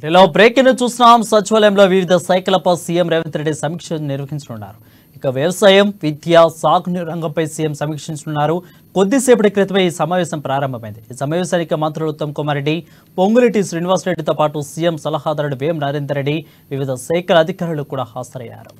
ఇలా బ్రేకింగ్ చూస్తున్నాం. సచివాలయంలో వివిధ శాఖలపై సీఎం రేవంత్ రెడ్డి సమీక్ష నిర్వహించనున్నారు. ఇక వ్యవసాయం, విద్య, సాగునీరు రంగంపై సీఎం సమీక్షించనున్నారు. కొద్దిసేపటి క్రితమే ఈ సమావేశం ప్రారంభమైంది. ఈ సమావేశానికి మంత్రులు ఉత్తమ్ కుమార్ రెడ్డి, పొంగులేటి శ్రీనివాసరెడ్డితో పాటు సీఎం సలహాదారుడు వేం నరేందర్ రెడ్డి, వివిధ శాఖల అధికారులు కూడా హాజరయ్యారు.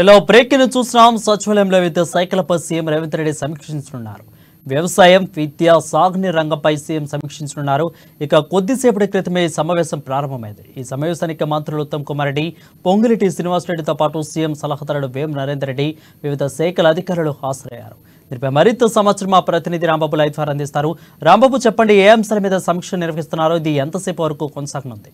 ఇలా బ్రేకింగ్ చూస్తున్నాం. సచివాలయంలో వివిధ శాఖలపై సీఎం రేవంత్ రెడ్డి సమీక్షించనున్నారు. వ్యవసాయం, విద్య, సాగునీరు రంగంపై సీఎం సమీక్షించనున్నారు. ఇక కొద్దిసేపటి క్రితమే ఈ సమావేశం ప్రారంభమైంది. ఈ సమావేశానికి మంత్రులు ఉత్తమ్ కుమార్ రెడ్డి, పొంగులేటి శ్రీనివాసరెడ్డితో పాటు సీఎం సలహాదారుడు వేం నరేందర్ రెడ్డి, వివిధ శాఖల అధికారులు హాజరయ్యారు. దీనిపై మరింత సమాచారం మా ప్రతినిధి రాంబాబు లైవ్ ద్వారా అందిస్తారు. రాంబాబు, చెప్పండి, ఏ అంశాల మీద సమీక్ష నిర్వహిస్తున్నారో, ఇది ఎంతసేపు వరకు కొనసాగనుంది?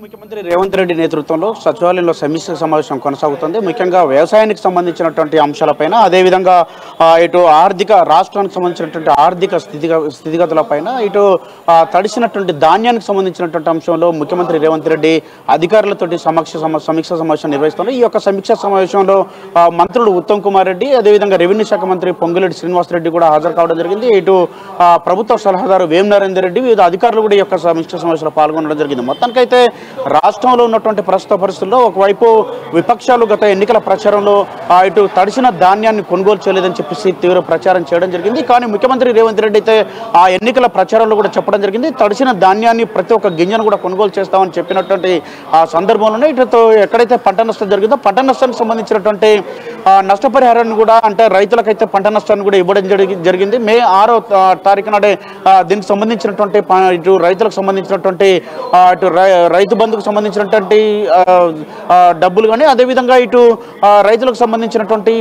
ముఖ్యమంత్రి రేవంత్ రెడ్డి నేతృత్వంలో సచివాలయంలో సమీక్ష సమావేశం కొనసాగుతుంది. ముఖ్యంగా వ్యవసాయానికి సంబంధించినటువంటి అంశాలపైన, అదేవిధంగా ఇటు రాష్ట్రానికి సంబంధించినటువంటి ఆర్థిక స్థితిగతులపైన, ఇటు తడిసినటువంటి ధాన్యానికి సంబంధించినటువంటి అంశంలో ముఖ్యమంత్రి రేవంత్ రెడ్డి అధికారులతోటి సమీక్ష సమావేశం నిర్వహిస్తున్నారు. ఈ యొక్క సమీక్ష సమావేశంలో మంత్రులు ఉత్తమ్ కుమార్ రెడ్డి, అదేవిధంగా రెవెన్యూ శాఖ మంత్రి పొంగులేటి శ్రీనివాసరెడ్డి కూడా హాజరు కావడం జరిగింది. ఇటు ప్రభుత్వ సలహాదారు వేం నరేందర్ రెడ్డి, వివిధ అధికారులు కూడా ఈ యొక్క సమీక్ష సమావేశంలో పాల్గొనడం జరిగింది. మొత్తానికైతే రాష్ట్రంలో ఉన్నటువంటి ప్రస్తుత పరిస్థితుల్లో ఒకవైపు విపక్షాలు గత ఎన్నికల ప్రచారంలో ఇటు తడిసిన ధాన్యాన్ని కొనుగోలు చేయలేదని చెప్పేసి తీవ్ర ప్రచారం చేయడం జరిగింది. కానీ ముఖ్యమంత్రి రేవంత్ రెడ్డి అయితే ఆ ఎన్నికల ప్రచారంలో కూడా చెప్పడం జరిగింది, తడిసిన ధాన్యాన్ని ప్రతి ఒక్క గింజను కూడా కొనుగోలు చేస్తామని చెప్పినటువంటి ఆ సందర్భంలోనే ఇటుతో ఎక్కడైతే పంట నష్టం జరిగిందో పంట నష్టానికి సంబంధించినటువంటి నష్టపరిహారాన్ని కూడా, అంటే రైతులకైతే పంట నష్టాన్ని కూడా ఇవ్వడం జరిగింది. మే 6వ తారీఖు నాడే దీనికి సంబంధించినటువంటి ఇటు రైతులకు సంబంధించినటువంటి ఇటు రైతు బంధుకు సంబంధించినటువంటి డబ్బులు కానీ, అదేవిధంగా ఇటు రైతులకు సంబంధించినటువంటి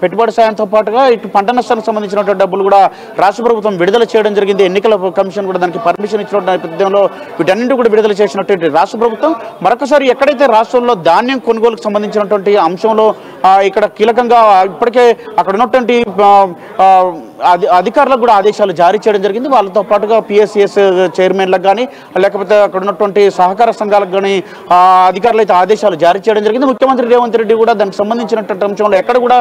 పెట్టుబడి సాయంతో పాటుగా ఇటు పంట నష్టానికి సంబంధించినటువంటి డబ్బులు కూడా రాష్ట్ర ప్రభుత్వం విడుదల చేయడం జరిగింది. ఎన్నికల కమిషన్ కూడా దానికి పర్మిషన్ ఇచ్చిన నేపథ్యంలో వీటన్నింటి కూడా విడుదల చేసినటువంటి రాష్ట్ర ప్రభుత్వం మరొకసారి ఎక్కడైతే రాష్ట్రంలో ధాన్యం కొనుగోలుకు సంబంధించినటువంటి అంశంలో ఇక్కడ కీలకంగా ఇప్పటికే అక్కడ ఉన్నటువంటి అధికారులకు కూడా ఆదేశాలు జారీ చేయడం జరిగింది. వాళ్ళతో పాటుగా పిఎస్సిఎస్ చైర్మన్లకు కానీ, లేకపోతే అక్కడ ఉన్నటువంటి సహకార సంఘాలకు కానీ అధికారులు అయితే ఆదేశాలు జారీ చేయడం జరిగింది. ముఖ్యమంత్రి రేవంత్ రెడ్డి కూడా దానికి సంబంధించినటువంటి అంశంలో ఎక్కడ కూడా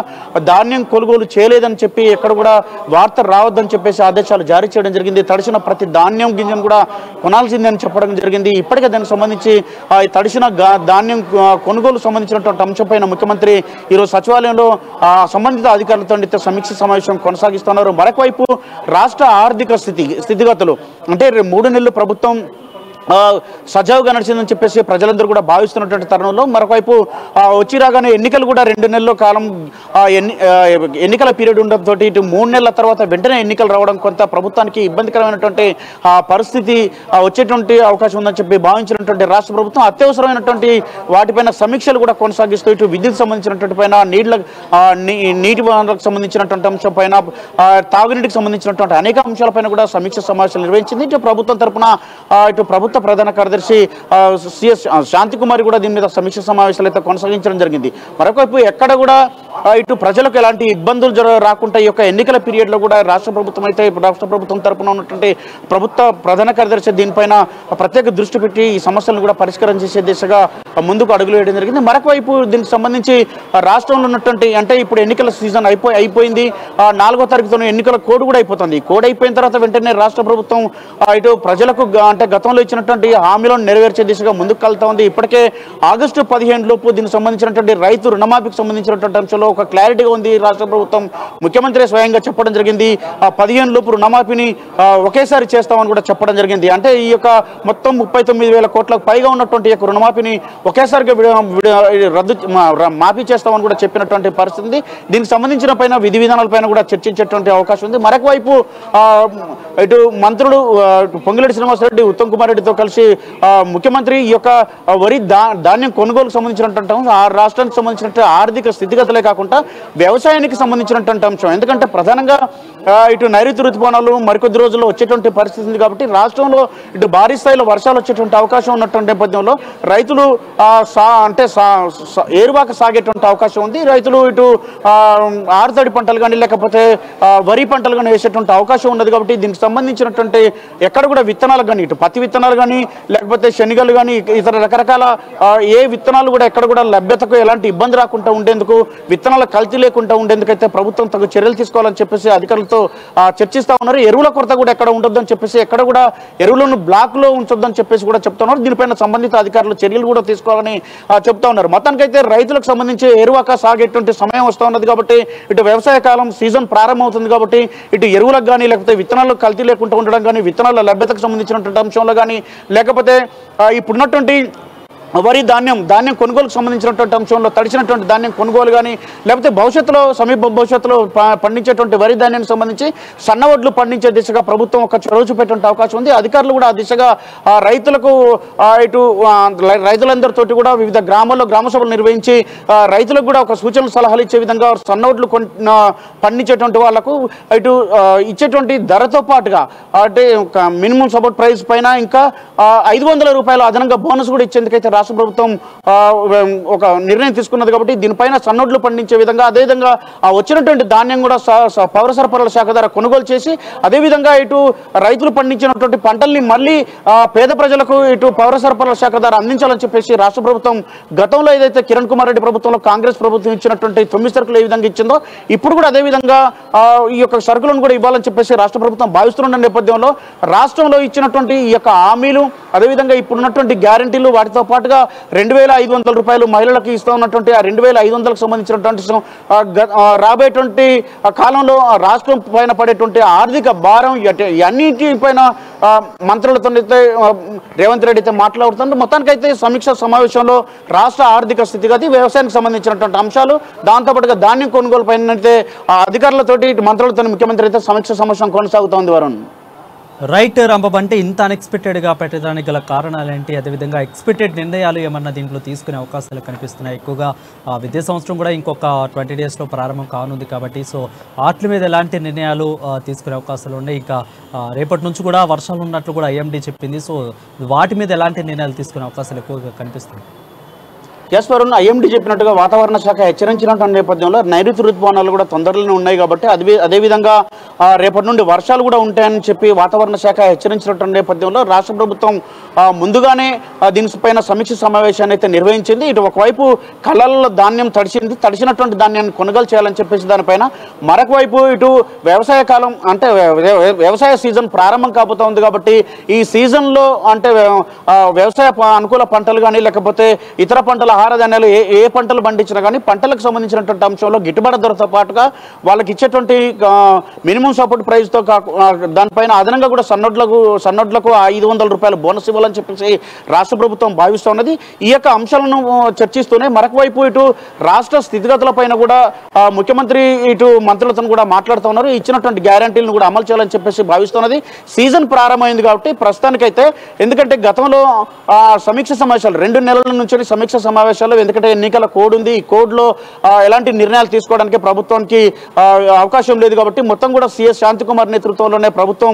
ధాన్యం కొనుగోలు చేయలేదని చెప్పి, ఎక్కడ కూడా వార్త రావద్దని చెప్పేసి ఆదేశాలు జారీ చేయడం జరిగింది. తడిసిన ప్రతి ధాన్యం గింజను కూడా కొనాల్సిందని చెప్పడం జరిగింది. ఇప్పటికే దానికి సంబంధించి తడిసిన ధాన్యం కొనుగోలు సంబంధించినటువంటి అంశంపైన ముఖ్యమంత్రి ఈరోజు సచివాలయంలో సంబంధిత అధికారులతో సమీక్ష సమావేశం కొనసాగిస్తున్నారు. మరొకవైపు రాష్ట్ర ఆర్థిక స్థితిగతులు, అంటే 3 నెలలు ప్రభుత్వం సజావుగా నడిచిందని చెప్పేసి ప్రజలందరూ కూడా భావిస్తున్నటువంటి తరుణంలో మరొకవైపు వచ్చి రాగానే ఎన్నికలు కూడా 2 నెలల కాలం ఎన్నికల పీరియడ్ ఉండడంతో ఇటు 3 నెలల తర్వాత వెంటనే ఎన్నికలు రావడం కొంత ప్రభుత్వానికి ఇబ్బందికరమైనటువంటి పరిస్థితి వచ్చేటువంటి అవకాశం ఉందని చెప్పి భావించినటువంటి రాష్ట్ర ప్రభుత్వం అత్యవసరమైనటువంటి వాటిపైన సమీక్షలు కూడా కొనసాగిస్తూ ఇటు విద్యుత్ సంబంధించినటువంటి పైన, నీటి వనరులకు సంబంధించినటువంటి అంశం పైన, తాగునీటికి సంబంధించినటువంటి అనేక అంశాలపైన కూడా సమీక్ష సమావేశాలు నిర్వహించింది. ఇటు ప్రభుత్వం తరఫున ఇటు ప్రభుత్వ ప్రధాన కార్యదర్శి సిఎస్ శాంతికుమారి కూడా దీని మీద సమీక్ష సమావేశాలు అయితే కొనసాగించడం జరిగింది. మరొకవైపు ఎక్కడ కూడా ఇటు ప్రజలకు ఎలాంటి ఇబ్బందులు రాకుండా ఈ యొక్క ఎన్నికల పీరియడ్లో కూడా రాష్ట్ర ప్రభుత్వం అయితే రాష్ట్ర ప్రభుత్వం తరపున ఉన్నటువంటి ప్రభుత్వ ప్రధాన కార్యదర్శి దీనిపైన ప్రత్యేక దృష్టి పెట్టి ఈ సమస్యలను కూడా పరిష్కారం చేసే దిశగా ముందుకు అడుగులు వేయడం జరిగింది. మరొక వైపు దీనికి సంబంధించి రాష్ట్రంలో ఉన్నటువంటి అంటే ఇప్పుడు ఎన్నికల సీజన్ అయిపోయింది. 4వ తారీఖుతో ఎన్నికల కోడ్ కూడా అయిపోతుంది. కోడ్ అయిపోయిన తర్వాత వెంటనే రాష్ట్ర ప్రభుత్వం ఇటు ప్రజలకు అంటే గతంలో ఇచ్చినటువంటి హామీలను నెరవేర్చే దిశగా ముందుకు వెళ్తా ఉంది. ఇప్పటికే ఆగస్టు 15 లోపు దీనికి సంబంధించినటువంటి రైతు రుణమాఫీకి సంబంధించినటువంటి అంశంలో ఒక క్లారిటీగా ఉంది. రాష్ట్ర ప్రభుత్వం ముఖ్యమంత్రి స్వయంగా చెప్పడం జరిగింది. 15 లోపు రుణమాఫీని ఒకేసారి చేస్తామని కూడా చెప్పడం జరిగింది. అంటే ఈ యొక్క మొత్తం 39,000 కోట్లకు పైగా ఉన్నటువంటి యొక్క రుణమాఫీని ఒకేసారిగా మాఫీ చేస్తామని కూడా చెప్పినటువంటి పరిస్థితి. దీనికి సంబంధించిన పైన విధి విధానాలపైన కూడా చర్చించేటువంటి అవకాశం ఉంది. మరొక వైపు ఇటు మంత్రులు పొంగులేటి శ్రీనివాసరెడ్డి ఉత్తమ్ కుమార్ రెడ్డితో కలిసి ముఖ్యమంత్రి ఈ యొక్క వరి ధాన్యం కొనుగోలుకు సంబంధించినటువంటి ఆ రాష్ట్రానికి సంబంధించినటువంటి ఆర్థిక స్థితిగతులే కాకుండా వ్యవసాయానికి సంబంధించినటువంటి అంశం. ఎందుకంటే ప్రధానంగా ఇటు నైరుతి ఋతుపవనాలు మరికొద్ది రోజుల్లో వచ్చేటువంటి పరిస్థితి ఉంది కాబట్టి రాష్ట్రంలో ఇటు భారీ స్థాయిలో వర్షాలు వచ్చేటువంటి అవకాశం ఉన్నటువంటి నేపథ్యంలో రైతులు అంటే ఏరువాక సాగేటువంటి అవకాశం ఉంది. రైతులు ఇటు ఆరుతడి పంటలు కానీ లేకపోతే వరి పంటలు కానీ వేసేటువంటి అవకాశం ఉన్నది. కాబట్టి దీనికి సంబంధించినటువంటి ఎక్కడ కూడా విత్తనాలు కానీ ఇటు పత్తి విత్తనాలు కానీ లేకపోతే శనగలు కానీ ఇతర రకరకాల ఏ విత్తనాలు కూడా ఎక్కడ కూడా లభ్యతకు ఎలాంటి ఇబ్బంది రాకుండా ఉండేందుకు విత్తనాల కల్తీ లేకుండా ఉండేందుకైతే ప్రభుత్వం తగు చర్యలు తీసుకోవాలని చెప్పేసి అధికారులతో చర్చిస్తా ఉన్నారు. ఎరువుల కొరత కూడా ఎక్కడ ఉండొద్దని చెప్పేసి ఎక్కడ కూడా ఎరువులను బ్లాక్ లో ఉంచొద్దని చెప్పేసి కూడా చెప్తా ఉన్నారు. దీనిపైన సంబంధిత అధికారులు చర్యలు కూడా తీసుకోవాలని చెప్తా ఉన్నారు. మొత్తానికైతే రైతులకు సంబంధించి ఎరువాక సాగేటువంటి సమయం వస్తూ ఉన్నది కాబట్టి ఇటు వ్యవసాయ కాలం సీజన్ ప్రారంభమవుతుంది కాబట్టి ఇటు ఎరువులకు కానీ లేకపోతే విత్తనాలు కల్తీ లేకుండా ఉండడం కానీ విత్తనాల లభ్యతకు సంబంధించినటువంటి అంశంలో కానీ లేకపోతే ఇప్పుడున్నటువంటి వరి ధాన్యం కొనుగోలుకు సంబంధించినటువంటి అంశంలో తడిచినటువంటి ధాన్యం కొనుగోలు కానీ లేకపోతే సమీప భవిష్యత్తులో పండించేటువంటి వరి ధాన్యానికి సంబంధించి సన్నవడ్లు పండించే దిశగా ప్రభుత్వం ఒక చొరవ చూపేటువంటి అవకాశం ఉంది. అధికారులు కూడా ఆ దిశగా రైతులకు ఇటు రైతులందరితోటి కూడా వివిధ గ్రామాల్లో గ్రామ సభలు నిర్వహించి రైతులకు కూడా ఒక సూచనలు సలహాలు ఇచ్చే విధంగా సన్నవడ్లు పండించేటువంటి వాళ్లకు ఇటు ఇచ్చేటువంటి ధరతో పాటుగా అంటే మినిమం సపోర్ట్ ప్రైస్ పైన ఇంకా 500 రూపాయలు అదనంగా బోనస్ కూడా ఇచ్చేందుకైతే రాష్ట్ర ప్రభుత్వం ఒక నిర్ణయం తీసుకున్నది. కాబట్టి దీనిపైన సన్నోడ్లు పండించే విధంగా అదేవిధంగా వచ్చినటువంటి ధాన్యం కూడా పౌర సరఫరాల శాఖ ద్వారా కొనుగోలు చేసి అదేవిధంగా ఇటు రైతులు పండించినటువంటి పంటల్ని మళ్ళీ పేద ప్రజలకు ఇటు పౌర సరఫరాల శాఖ ద్వారా అందించాలని చెప్పేసి రాష్ట్ర ప్రభుత్వం గతంలో ఏదైతే కిరణ్ కుమార్ రెడ్డి ప్రభుత్వంలో కాంగ్రెస్ ప్రభుత్వం ఇచ్చినటువంటి 9 సరుకులు ఏ విధంగా ఇచ్చిందో ఇప్పుడు కూడా అదేవిధంగా ఈ యొక్క సరుకులను కూడా ఇవ్వాలని చెప్పేసి రాష్ట్ర ప్రభుత్వం భావిస్తున్న నేపథ్యంలో రాష్ట్రంలో ఇచ్చినటువంటి ఈ యొక్క హామీలు అదేవిధంగా ఇప్పుడున్నటువంటి గ్యారంటీలు వాటితో పాటుగా 2,500 రూపాయలు మహిళలకు ఇస్తూ ఉన్నటువంటి ఆ 2,500కు సంబంధించినటువంటి రాబోయేటువంటి కాలంలో రాష్ట్రం పైన పడేటువంటి ఆర్థిక భారం అన్నిటిపైన మంత్రులతో రేవంత్ రెడ్డి అయితే మాట్లాడుతున్నారు. మొత్తానికైతే సమీక్ష సమావేశంలో రాష్ట్ర ఆర్థిక స్థితిగతి వ్యవసాయానికి సంబంధించినటువంటి అంశాలు దాంతోపాటుగా ధాన్యం కొనుగోలు పైన అయితే అధికారులతోటి మంత్రులతో ముఖ్యమంత్రి అయితే సమీక్ష సమావేశం కొనసాగుతోంది. వరుణ్ రైట్ రాంబాబు, అంటే ఇంత అన్ఎక్స్పెక్టెడ్గా పెట్టడానికి గల కారణాలు ఏంటి? అదేవిధంగా ఎక్స్పెక్టెడ్ నిర్ణయాలు ఏమన్నా దీంట్లో తీసుకునే అవకాశాలు కనిపిస్తున్నాయి? ఎక్కువగా విద్యా సంవత్సరం కూడా ఇంకొక 20 డేస్లో ప్రారంభం కానుంది కాబట్టి సో వాటి మీద ఎలాంటి నిర్ణయాలు తీసుకునే అవకాశాలు ఉన్నాయి? ఇంకా రేపటి నుంచి కూడా వర్షాలు ఉన్నట్లు కూడా ఐఎండీ చెప్పింది. సో వాటి మీద ఎలాంటి నిర్ణయాలు తీసుకునే అవకాశాలు ఎక్కువగా కనిపిస్తున్నాయి? ఎస్ వరుణ్, ఐఎండీ చెప్పినట్టుగా వాతావరణ శాఖ హెచ్చరించినటువంటి నేపథ్యంలో నైరుతి ఋతుపవనాలు కూడా తొందరలోనే ఉన్నాయి కాబట్టి అదేవిధంగా రేపటి నుండి వర్షాలు కూడా ఉంటాయని చెప్పి వాతావరణ శాఖ హెచ్చరించినటువంటి నేపథ్యంలో రాష్ట్ర ప్రభుత్వం ముందుగానే దీనిపైన సమీక్ష సమావేశాన్ని అయితే నిర్వహించింది. ఇటు ఒకవైపు కళ్ళల్లో ధాన్యం తడిసినటువంటి ధాన్యాన్ని కొనుగోలు చేయాలని చెప్పేసి దానిపైన మరొక వైపు ఇటు వ్యవసాయ కాలం అంటే వ్యవసాయ సీజన్ ప్రారంభం కాబోతోంది కాబట్టి ఈ సీజన్లో అంటే వ్యవసాయ అనుకూల పంటలు కానీ లేకపోతే ఇతర పంటల ఆహార ధాన్యాలు ఏ పంటలు పండించినా కానీ పంటలకు సంబంధించినటువంటి అంశంలో గిట్టుబాటు ధరతో పాటుగా వాళ్ళకి ఇచ్చేటువంటి మినిమం సపోర్ట్ ప్రైస్తో దానిపైన అదనంగా కూడా సన్నోడ్లకు 500 రూపాయలు బోనస్ ఇవ్వాలని చెప్పేసి రాష్ట్ర ప్రభుత్వం భావిస్తూ ఉన్నది. ఈ యొక్క అంశాలను చర్చిస్తూనే మరొక వైపు ఇటు రాష్ట్ర స్థితిగతులపైన కూడా ముఖ్యమంత్రి ఇటు మంత్రులతో కూడా మాట్లాడుతూ ఉన్నారు. ఇచ్చినటువంటి గ్యారంటీలను కూడా అమలు చేయాలని చెప్పేసి భావిస్తున్నది. సీజన్ ప్రారంభమైంది కాబట్టి ప్రస్తుతానికైతే ఎందుకంటే గతంలో సమీక్ష సమావేశాలు 2 నెలల నుంచి సమీక్ష సమావేశాలు సమావేశాల్లో, ఎందుకంటే ఎన్నికల కోడ్ ఉంది, ఈ కోడ్లో ఎలాంటి నిర్ణయాలు తీసుకోవడానికి ప్రభుత్వానికి అవకాశం లేదు కాబట్టి మొత్తం కూడా సిఎస్ శాంతికుమార్ నేతృత్వంలోనే ప్రభుత్వం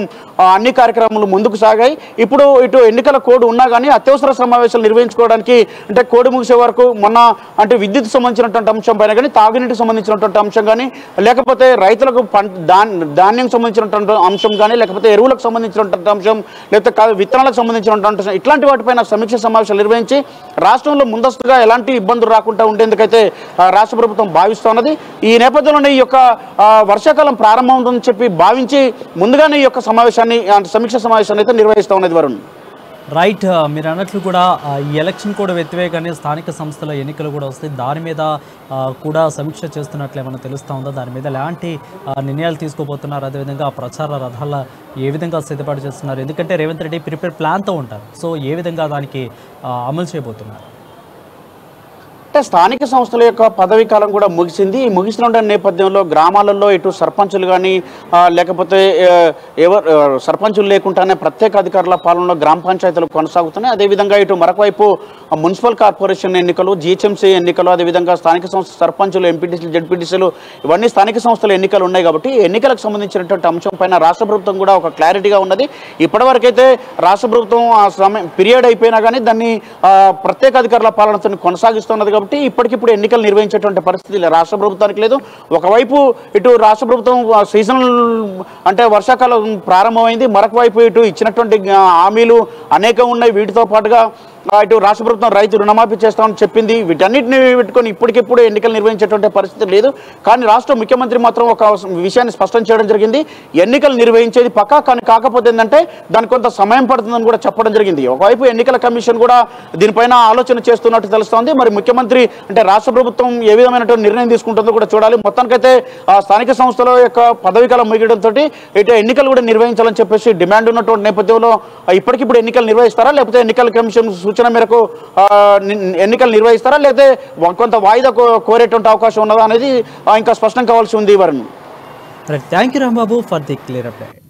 అన్ని కార్యక్రమాలు ముందుకు సాగాయి. ఇప్పుడు ఇటు ఎన్నికల కోడ్ ఉన్నా కానీ అత్యవసర సమావేశాలు నిర్వహించుకోవడానికి అంటే కోడ్ ముగిసే వరకు మొన్న అంటే విద్యుత్ సంబంధించినటువంటి అంశం పైన కానీ, తాగునీటికి సంబంధించినటువంటి అంశం కానీ, లేకపోతే రైతులకు ధాన్యం సంబంధించినటువంటి అంశం కానీ, లేకపోతే ఎరువులకు సంబంధించినటువంటి అంశం, లేకపోతే విత్తనాలకు సంబంధించినటువంటి అంశం, ఇట్లాంటి వాటిపైన సమీక్ష సమావేశాలు నిర్వహించి రాష్ట్రంలో ముందస్తుగా ఎలాంటి ఇబ్బందులు రాకుండా ఉండేందుకైతే రాష్ట్ర ప్రభుత్వం భావిస్తున్నది. ఈ నేపథ్యంలోనే ఈ యొక్క వర్షాకాలం ప్రారంభమవుతుందని చెప్పి భావించి ముందుగానే ఈ యొక్క సమీక్ష సమావేశాన్ని అయితే నిర్వహిస్తూ ఉన్నది వరుణ్. రైట్, మీరు అన్నట్లు కూడా ఈ ఎలక్షన్ కూడా వ్యతిరేకంగానే స్థానిక సంస్థల ఎన్నికలు కూడా వస్తాయి, దాని మీద కూడా సమీక్ష చేస్తున్నట్లు ఏమైనా తెలుస్తూ ఉందో, దాని మీద ఎలాంటి నిర్ణయాలు తీసుకోబోతున్నారు, అదేవిధంగా ప్రచార రథాల ఏ విధంగా సిద్ధపాటు చేస్తున్నారు, ఎందుకంటే రేవంత్ రెడ్డి ప్రిపేర్ ప్లాన్తో ఉంటారు, సో ఏ విధంగా దానికి అమలు చేయబోతున్నారు? అంటే స్థానిక సంస్థల యొక్క పదవీ కాలం కూడా ముగిసింది. ముగిసిన నేపథ్యంలో గ్రామాలలో ఇటు సర్పంచులు కానీ లేకపోతే సర్పంచులు లేకుండానే ప్రత్యేక అధికారుల పాలనలో గ్రామ పంచాయతీలు కొనసాగుతున్నాయి. అదేవిధంగా ఇటు మరొకవైపు మున్సిపల్ కార్పొరేషన్ ఎన్నికలు, జిహెచ్ఎంసీ ఎన్నికలు, అదేవిధంగా స్థానిక సంస్థ సర్పంచులు, ఎంపీటీసీలు, జెడ్పీటీసీలు ఇవన్నీ స్థానిక సంస్థల ఎన్నికలు ఉన్నాయి కాబట్టి ఎన్నికలకు సంబంధించినటువంటి అంశం పైన రాష్ట్ర ప్రభుత్వం కూడా ఒక క్లారిటీగా ఉన్నది. ఇప్పటివరకైతే రాష్ట్ర ప్రభుత్వం ఆ సమయం పీరియడ్ అయిపోయినా కానీ దాన్ని ప్రత్యేక అధికారుల పాలనతో కొనసాగిస్తున్నది కాబట్టి ఇప్పటికిప్పుడు ఎన్నికలు నిర్వహించేటువంటి పరిస్థితి రాష్ట్ర ప్రభుత్వానికి లేదు. ఒకవైపు ఇటు రాష్ట్ర ప్రభుత్వం సీజనల్ అంటే వర్షాకాలం ప్రారంభమైంది, మరొక వైపు ఇటు ఇచ్చినటువంటి హామీలు అనేకం ఉన్నాయి. వీటితో పాటుగా ఇటు రాష్ట్ర ప్రభుత్వం రైతు రుణమాఫీ చేస్తామని చెప్పింది. వీటన్నిటిని పెట్టుకొని ఇప్పటికిప్పుడు ఎన్నికలు నిర్వహించేటువంటి పరిస్థితి లేదు. కానీ రాష్ట్ర ముఖ్యమంత్రి మాత్రం ఒక విషయాన్ని స్పష్టం చేయడం జరిగింది, ఎన్నికలు నిర్వహించేది పక్కా, కానీ కాకపోతే ఏంటంటే దానికి కొంత సమయం పడుతుందని కూడా చెప్పడం జరిగింది. ఒకవైపు ఎన్నికల కమిషన్ కూడా దీనిపైన ఆలోచన చేస్తున్నట్టు తెలుస్తోంది. మరి ముఖ్యమంత్రి అంటే రాష్ట్ర ప్రభుత్వం ఏ విధమైనటువంటి నిర్ణయం తీసుకుంటుందో కూడా చూడాలి. మొత్తానికైతే స్థానిక సంస్థల యొక్క పదవీకాలం ముగియడంతో ఇటు ఎన్నికలు కూడా నిర్వహించాలని చెప్పేసి డిమాండ్ ఉన్నటువంటి నేపథ్యంలో ఇప్పటికిప్పుడు ఎన్నికలు నిర్వహిస్తారా, లేకపోతే ఎన్నికల కమిషన్ సూచన మేరకు ఎన్నికలు నిర్వహిస్తారా, లేకపోతే కొంత వాయిదా కోరేటువంటి అవకాశం ఉన్నదా అనేది ఇంకా స్పష్టం కావాల్సి ఉంది. Varun, thank you Rambabu for the clear update.